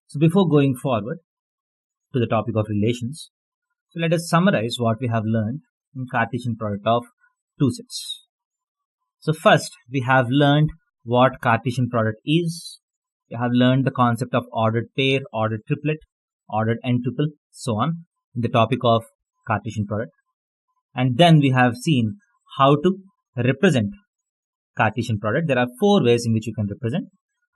So before going forward to the topic of relations, so let us summarize what we have learned in Cartesian product of two sets. So first, we have learned what Cartesian product is. We have learned the concept of ordered pair, ordered triplet, ordered n-tuple, so on, in the topic of Cartesian product. And then we have seen how to represent Cartesian product. There are four ways in which you can represent: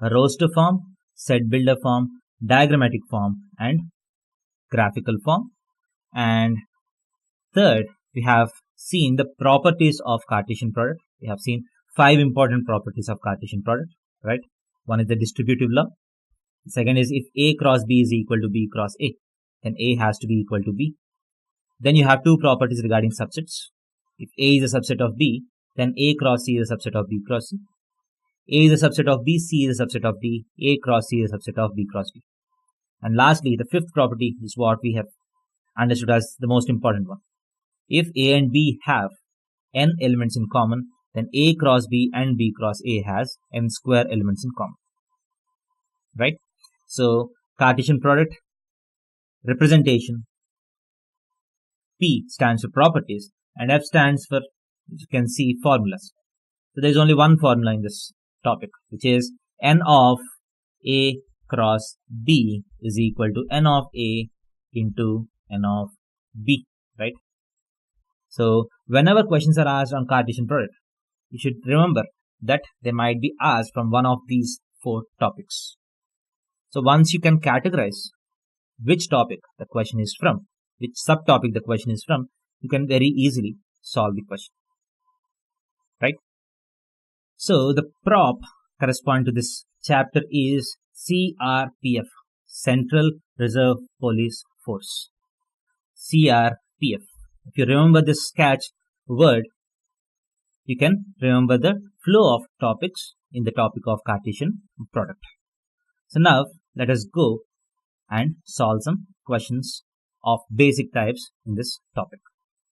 a roster form, set builder form, diagrammatic form, and graphical form. And third, we have seen the properties of Cartesian product. We have seen 5 important properties of Cartesian product, right? One is the distributive law. The second is if A cross B is equal to B cross A, then A has to be equal to B. Then you have 2 properties regarding subsets. If A is a subset of B, then A cross C is a subset of B cross C. A is a subset of B, C is a subset of D, A cross C is a subset of B cross D. And lastly, the 5th property is what we have understood as the most important one. If A and B have n elements in common, then A cross B and B cross A has n square elements in common. Right? So, Cartesian product, representation, P stands for properties, and F stands for, you can see, formulas. So, there is only one formula in this topic, which is n of A cross B is equal to n of A into n of B, right? So, whenever questions are asked on Cartesian product, you should remember that they might be asked from one of these 4 topics. So, once you can categorize which topic the question is from, which subtopic the question is from, you can very easily solve the question, right? So, the prop corresponding to this chapter is CRPF, Central Reserve Police Force. CRPF. If you remember this sketch word, you can remember the flow of topics in the topic of Cartesian product. So now let us go and solve some questions of basic types in this topic.